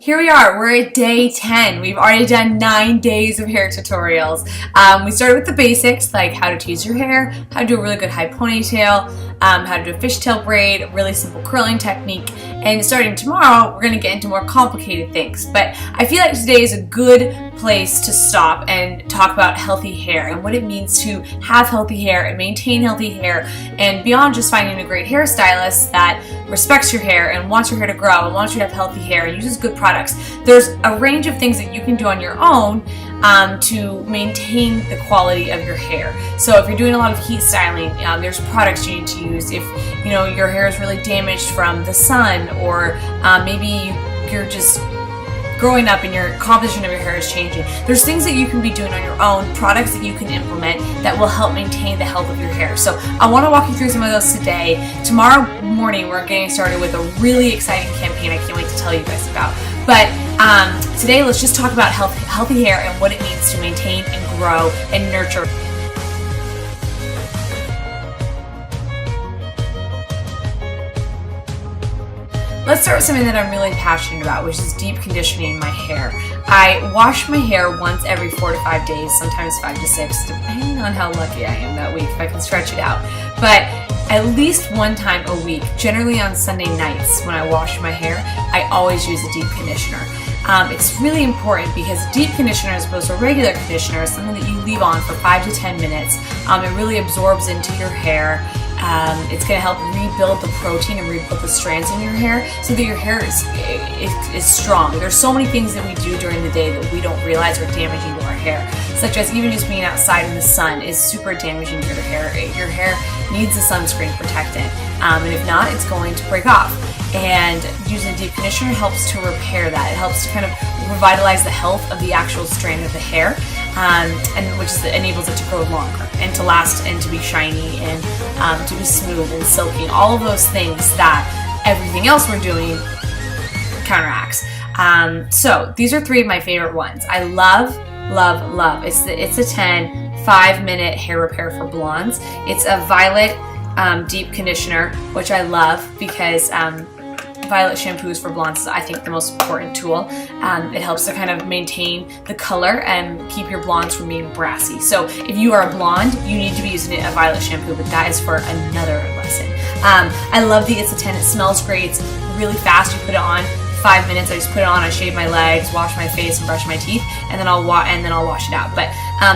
Here we are, we're at day 10. We've already done 9 days of hair tutorials. We started with the basics, like how to tease your hair, how to do a really good high ponytail, how to do a fishtail braid, a really simple curling technique, and starting tomorrow, we're gonna get into more complicated things. But I feel like today is a good place to stop and talk about healthy hair and what it means to have healthy hair and maintain healthy hair, and beyond just finding a great hairstylist that respects your hair and wants your hair to grow and wants you to have healthy hair and uses good products. There's a range of things that you can do on your own to maintain the quality of your hair. So if you're doing a lot of heat styling, there's products you need to use. If you know your hair is really damaged from the sun, or maybe you're just growing up and your composition of your hair is changing. There's things that you can be doing on your own, products that you can implement that will help maintain the health of your hair. So I want to walk you through some of those today. Tomorrow morning we're getting started with a really exciting campaign I can't wait to tell you guys about. But today let's just talk about healthy hair and what it means to maintain and grow and nurture. Let's start with something that I'm really passionate about, which is deep conditioning my hair. I wash my hair once every 4 to 5 days, sometimes 5 to 6, depending on how lucky I am that week, if I can stretch it out. But at least one time a week, generally on Sunday nights when I wash my hair, I always use a deep conditioner. It's really important because deep conditioner as opposed to a regular conditioner is something that you leave on for 5 to 10 minutes. It really absorbs into your hair. It's going to help rebuild the protein and rebuild the strands in your hair so that your hair is strong. There's so many things that we do during the day that we don't realize are damaging to our hair, such as even just being outside in the sun is super damaging to your hair. Your hair needs a sunscreen protectant, and if not, it's going to break off. And using a deep conditioner helps to repair that. It helps to kind of revitalize the health of the actual strand of the hair, and which enables it to grow longer and to last and to be shiny and to be smooth and silky. All of those things that everything else we're doing counteracts. So these are 3 of my favorite ones. I love. It's a 10 5-minute hair repair for blondes. It's a violet deep conditioner, which I love because violet shampoos for blondes is, I think, the most important tool. It helps to kind of maintain the color and keep your blondes from being brassy. So if you are a blonde, you need to be using a violet shampoo, but that is for another lesson. I love the It's a 10. It smells great. It's really fast. You put it on 5 minutes. I just put it on, I shave my legs, wash my face, and brush my teeth, and then I'll wash it out. But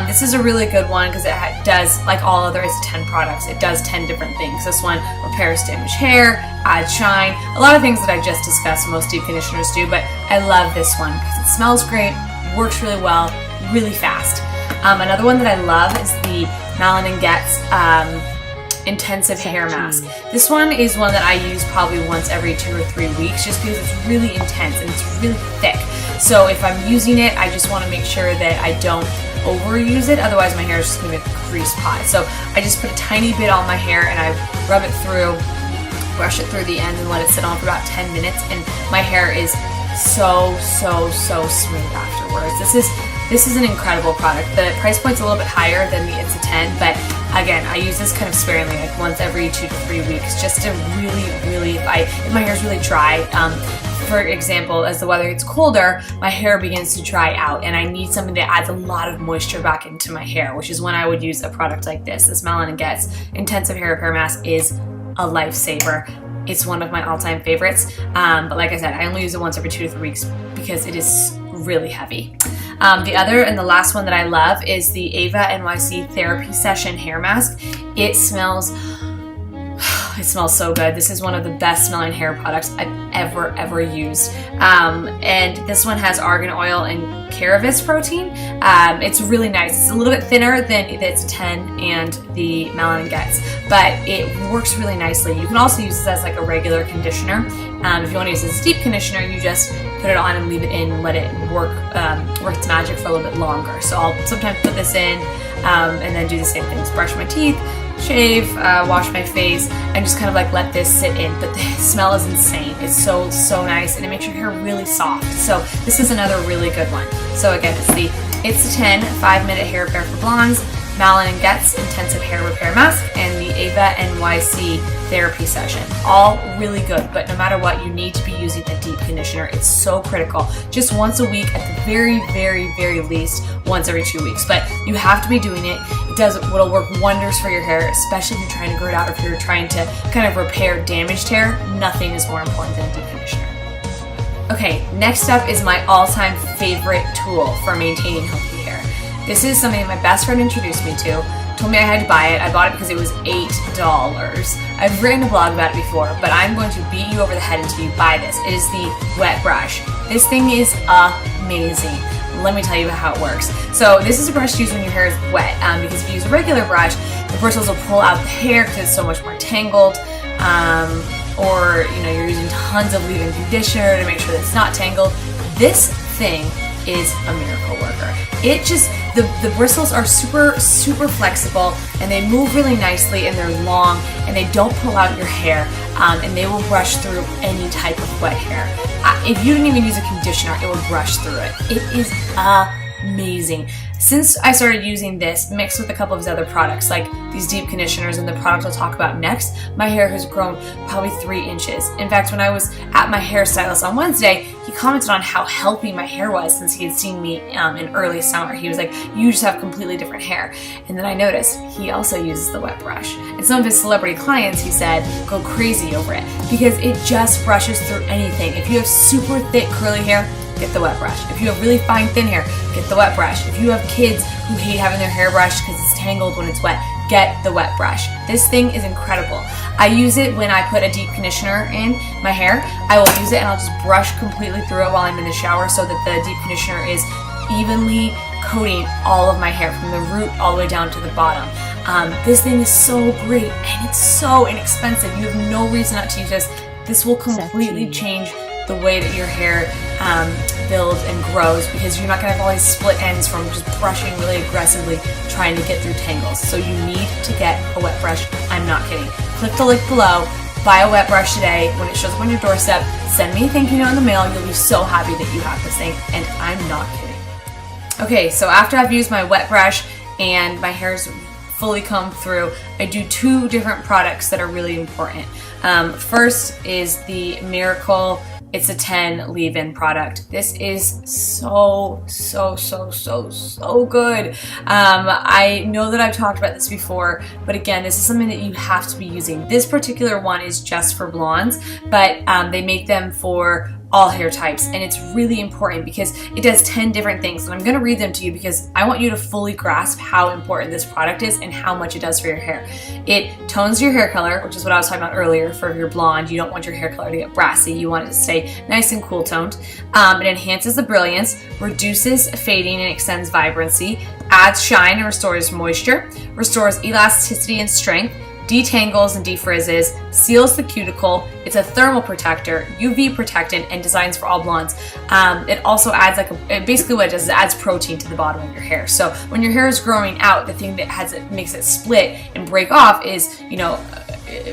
this is a really good one because it does, like all other It's a 10 products, it does 10 different things. This one repairs damaged hair, adds shine, a lot of things that I just discussed most deep conditioners do, but I love this one because it smells great, works really well, really fast. Another one that I love is the Malin & Getz intensive hair mask. This one is one that I use probably once every 2 or 3 weeks just because it's really intense and it's really thick. So if I'm using it, I just want to make sure that I don't overuse it, otherwise my hair is just going to be a grease pot. So I just put a tiny bit on my hair and I rub it through, brush it through the end, and let it sit on for about 10 minutes, and my hair is so smooth afterwards. This is an incredible product. The price point's a little bit higher than the It's a 10, but again, I use this kind of sparingly, like once every 2 to 3 weeks, just to really, if my hair's really dry, for example, as the weather gets colder, my hair begins to dry out, and I need something that adds a lot of moisture back into my hair, which is when I would use a product like this. This Malin & Getz Intensive Hair Repair Mask is a lifesaver. It's one of my all-time favorites, but like I said, I only use it once every 2 to 3 weeks because it is really heavy. The other and the last one that I love is the Ava NYC Therapy Session Hair Mask. It smells so good. This is one of the best smelling hair products I've ever used. And this one has argan oil and Caravis protein. It's really nice. It's a little bit thinner than the It's a 10 and the Malin & Getz, but it works really nicely. You can also use this as like a regular conditioner. If you want to use this as a deep conditioner, you just put it on and leave it in and let it work its magic for a little bit longer. So I'll sometimes put this in and then do the same things. Brush my teeth, shave, wash my face, and just kind of like let this sit in. But the smell is insane. It's so nice, and it makes your hair really soft. So this is another really good one. So again, it's the It's a 10 5-minute hair repair for blondes, Malin & Getz Intensive Hair Repair Mask, and the Ava NYC therapy session. All really good, but no matter what, you need to be using a deep conditioner. It's so critical. Just once a week, at the very, very, very least, once every 2 weeks. But you have to be doing it. It'll work wonders for your hair, especially if you're trying to grow it out or if you're trying to kind of repair damaged hair. Nothing is more important than a deep conditioner. Okay, next up is my all-time favorite tool for maintaining healthy hair. This is something my best friend introduced me to. Told me I had to buy it. I bought it because it was $8. I've written a blog about it before, but I'm going to beat you over the head until you buy this. It is the wet brush. This thing is amazing. Let me tell you how it works. So this is a brush to use when your hair is wet, because if you use a regular brush, the bristles will pull out the hair because it's so much more tangled. Or you're using tons of leave-in conditioner to make sure that it's not tangled. This thing is a miracle worker. It just, the bristles are super, super flexible, and they move really nicely, and they're long, and they don't pull out your hair, and they will brush through any type of wet hair. If you didn't even use a conditioner, it will brush through it. It is amazing. Since I started using this mixed with a couple of his other products, like these deep conditioners and the product I'll talk about next, my hair has grown probably 3 inches. In fact, when I was at my hairstylist on Wednesday, he commented on how healthy my hair was since he had seen me in early summer. He was like, you just have completely different hair. And then I noticed he also uses the wet brush. And some of his celebrity clients, he said, go crazy over it because it just brushes through anything. If you have super thick curly hair, get the wet brush. If you have really fine thin hair, get the wet brush. If you have kids who hate having their hair brushed because it's tangled when it's wet, get the wet brush. This thing is incredible. I use it when I put a deep conditioner in my hair. I will use it and I'll just brush completely through it while I'm in the shower so that the deep conditioner is evenly coating all of my hair from the root all the way down to the bottom. This thing is so great and it's so inexpensive. You have no reason not to use this. This will completely change the way that your hair builds and grows because you're not going to have all these split ends from just brushing really aggressively trying to get through tangles. So you need to get a wet brush. I'm not kidding. Click the link below, buy a wet brush today. When it shows up on your doorstep, send me a thank you note in the mail. You'll be so happy that you have this thing, and I'm not kidding. Okay, so after I've used my wet brush and my hair's fully combed through, I do 2 different products that are really important. First is the Miracle It's a 10 leave-in product. This is so good. I know that I've talked about this before, but again, this is something that you have to be using. This particular one is just for blondes, but they make them for all hair types, and it's really important because it does 10 different things, and I'm going to read them to you because I want you to fully grasp how important this product is and how much it does for your hair. It tones your hair color, which is what I was talking about earlier. For if you're blonde, you don't want your hair color to get brassy, you want it to stay nice and cool toned. It enhances the brilliance, reduces fading and extends vibrancy, adds shine and restores moisture, restores elasticity and strength, detangles and defrizzes, seals the cuticle. It's a thermal protector, UV protectant, and designs for all blondes. It also adds basically what it does is it adds protein to the bottom of your hair. So when your hair is growing out, the thing that makes it split and break off is,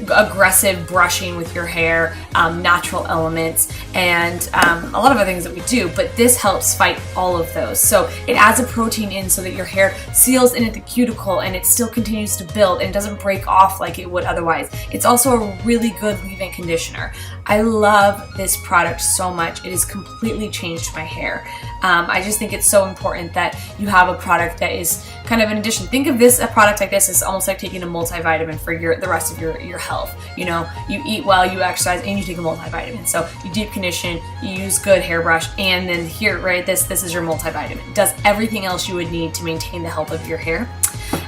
aggressive brushing with your hair, natural elements, and a lot of other things that we do, but this helps fight all of those. So it adds a protein in so that your hair seals in at the cuticle and it still continues to build and doesn't break off like it would otherwise. It's also a really good leave-in conditioner. I love this product so much. It has completely changed my hair. I just think it's so important that you have a product that is kind of an addition. Think of a product like this as almost like taking a multivitamin for the rest of your health. You eat well, you exercise, and you take a multivitamin. So you deep condition, you use good hairbrush, and then here, right, this is your multivitamin. It does everything else you would need to maintain the health of your hair.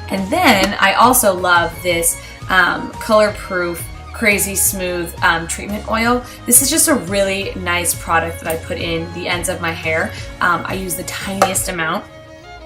And then I also love this Color Proof Crazy Smooth treatment oil. This is just a really nice product that I put in the ends of my hair. I use the tiniest amount.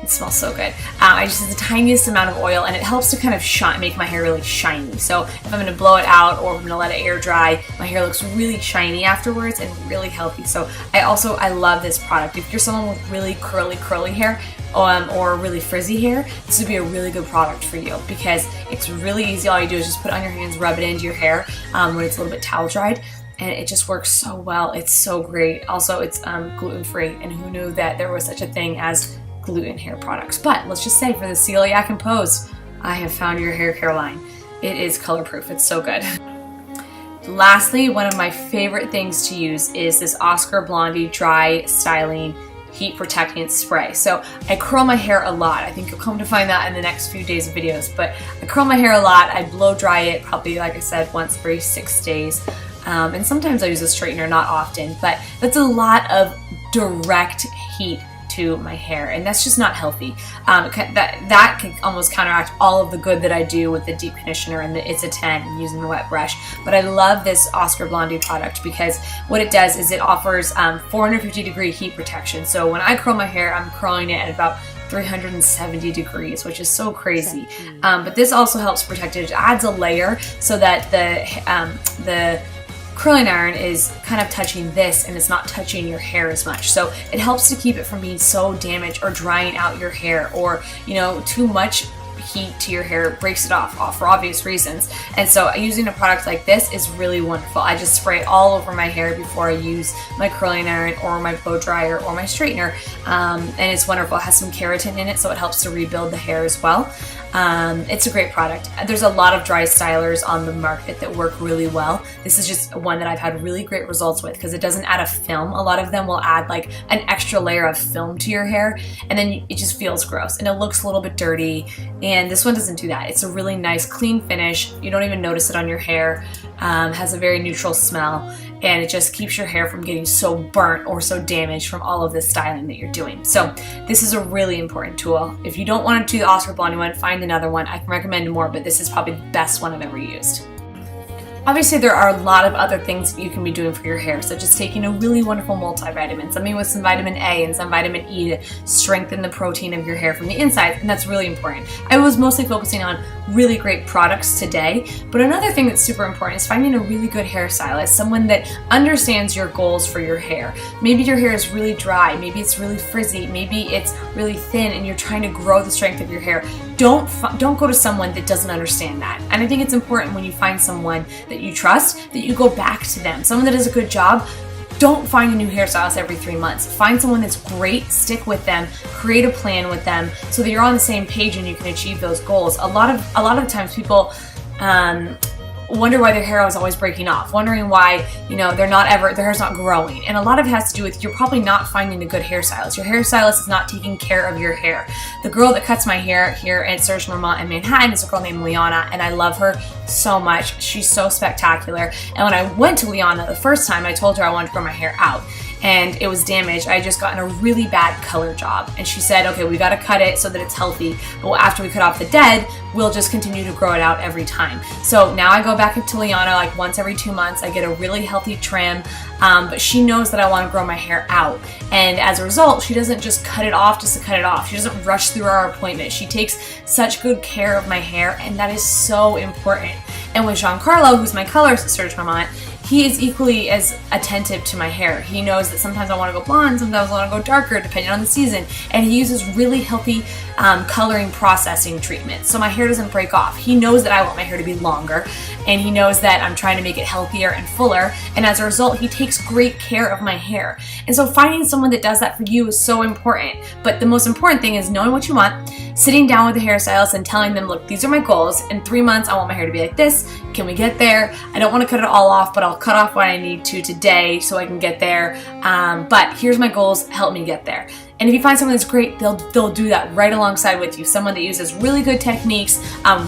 It smells so good. I just use the tiniest amount of oil, and it helps to kind of make my hair really shiny. So if I'm going to blow it out or I'm going to let it air dry, my hair looks really shiny afterwards and really healthy. So I love this product. If you're someone with really curly hair or really frizzy hair, this would be a really good product for you because it's really easy. All you do is just put it on your hands, rub it into your hair when it's a little bit towel dried, and it just works so well. It's so great. Also, it's gluten-free, and who knew that there was such a thing as gluten hair products. But let's just say for the celiac and pose, I have found your hair care line. It is color proof. It's so good. Lastly, one of my favorite things to use is this Oscar Blondie Dry Styling Heat Protecting Spray. So I curl my hair a lot. I think you'll come to find that in the next few days of videos, but I curl my hair a lot. I blow dry it probably, like I said, once every 6 days. And sometimes I use a straightener, not often, but that's a lot of direct heat to my hair, and that's just not healthy. That can almost counteract all of the good that I do with the deep conditioner and the It's a 10 and using the wet brush. But I love this Oscar Blondie product because what it does is it offers 450-degree heat protection. So when I curl my hair, I'm curling it at about 370 degrees, which is so crazy. But this also helps protect it. It adds a layer so that the curling iron is kind of touching this and it's not touching your hair as much. So it helps to keep it from being so damaged or drying out your hair, or, you know, too much heat to your hair breaks it off for obvious reasons. And so using a product like this is really wonderful. I just spray it all over my hair before I use my curling iron or my blow dryer or my straightener, and it's wonderful. It has some keratin in it, so it helps to rebuild the hair as well. It's a great product. There's a lot of dry stylers on the market that work really well. This is just one that I've had really great results with because it doesn't add a film. A lot of them will add like an extra layer of film to your hair, and then it just feels gross and it looks a little bit dirty. And this one doesn't do that. It's a really nice clean finish. You don't even notice it on your hair. Has a very neutral smell, and it just keeps your hair from getting so burnt or so damaged from all of the styling that you're doing. So this is a really important tool. If you don't want to do the Oscar Blondie one, find another one. I can recommend more, but this is probably the best one I've ever used. Obviously, there are a lot of other things that you can be doing for your hair, such as taking a really wonderful multivitamin, something with some vitamin A and some vitamin E to strengthen the protein of your hair from the inside, and that's really important. I was mostly focusing on really great products today, but another thing that's super important is finding a really good hairstylist, someone that understands your goals for your hair. Maybe your hair is really dry, maybe it's really frizzy, maybe it's really thin and you're trying to grow the strength of your hair. Don't go to someone that doesn't understand that. And I think it's important when you find someone that you trust that you go back to them. Someone that does a good job. Don't find a new hairstylist every 3 months. Find someone that's great, stick with them, create a plan with them so that you're on the same page and you can achieve those goals. A lot of times people wonder why their hair is always breaking off, wondering why, you know, their hair's not growing. And a lot of it has to do with you're probably not finding a good hairstylist. Your hairstylist is not taking care of your hair. The girl that cuts my hair here at Serge Normand in Manhattan is a girl named Liana, and I love her so much. She's so spectacular. And when I went to Liana the first time, I told her I wanted to grow my hair out, and it was damaged. I had just gotten a really bad color job, and she said, okay, we got to cut it so that it's healthy, but after we cut off the dead, we'll just continue to grow it out every time. So now I go back to Liana like once every 2 months. I get a really healthy trim, but she knows that I want to grow my hair out, and as a result, she doesn't just cut it off just to cut it off. She doesn't rush through our appointment. She takes such good care of my hair, and that is so important. And with Giancarlo, who's my colorist at Serge Normand, he is equally as attentive to my hair. He knows that sometimes I want to go blonde, sometimes I want to go darker, depending on the season. And he uses really healthy coloring processing treatments, so my hair doesn't break off. He knows that I want my hair to be longer, and he knows that I'm trying to make it healthier and fuller, and as a result, he takes great care of my hair. And so finding someone that does that for you is so important. But the most important thing is knowing what you want, sitting down with the hairstylist and telling them, look, these are my goals. In 3 months, I want my hair to be like this. Can we get there? I don't want to cut it all off, but I'll cut off what I need to today so I can get there. But here's my goals. Help me get there. And if you find someone that's great, they'll do that right alongside with you. Someone that uses really good techniques,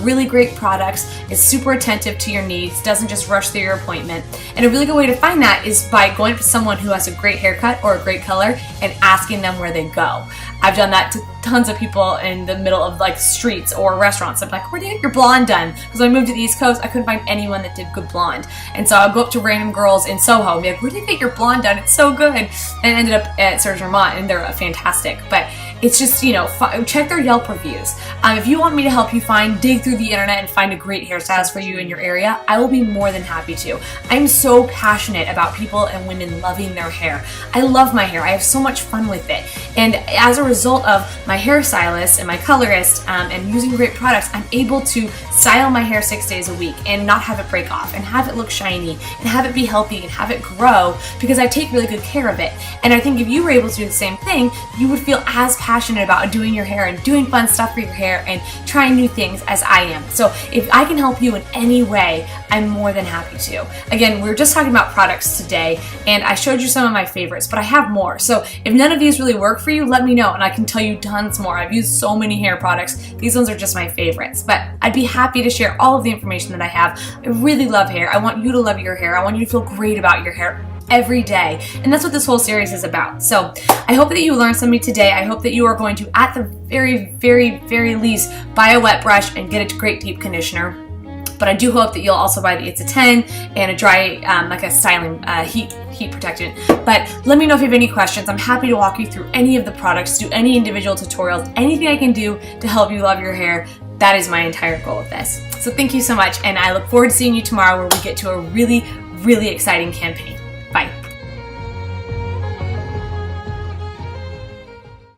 really great products, is super attentive to your needs, doesn't just rush through your appointment. And a really good way to find that is by going to someone who has a great haircut or a great color and asking them where they go. I've done that to tons of people in the middle of like streets or restaurants. I'm like, where do you get your blonde done? Because when I moved to the East Coast, I couldn't find anyone that did good blonde. And so I'd go up to random girls in Soho and be like, where do you get your blonde done? It's so good. And I ended up at Serge Normand, and they're fantastic. But it's just, you know, check their Yelp reviews. If you want me to help you dig through the internet and find a great hairstylist for you in your area, I will be more than happy to. I'm so passionate about people and women loving their hair. I love my hair. I have so much fun with it. And as a result of my hairstylist and my colorist and using great products, I'm able to style my hair 6 days a week and not have it break off and have it look shiny and have it be healthy and have it grow because I take really good care of it. And I think if you were able to do the same thing, you would feel as passionate about doing your hair and doing fun stuff for your hair and trying new things as I am. So if I can help you in any way, I'm more than happy to. Again, we were just talking about products today, and I showed you some of my favorites, but I have more. So if none of these really work for you, let me know and I can tell you tons more. I've used so many hair products. These ones are just my favorites, but I'd be happy to share all of the information that I have. I really love hair. I want you to love your hair. I want you to feel great about your hair every day. And that's what this whole series is about. So I hope that you learned something today. I hope that you are going to, at the very least, buy a wet brush and get a great deep conditioner. But I do hope that you'll also buy the It's a 10 and a dry, like a styling heat protectant. But let me know if you have any questions. I'm happy to walk you through any of the products, do any individual tutorials, anything I can do to help you love your hair. That is my entire goal of this. So thank you so much, and I look forward to seeing you tomorrow where we get to a really exciting campaign.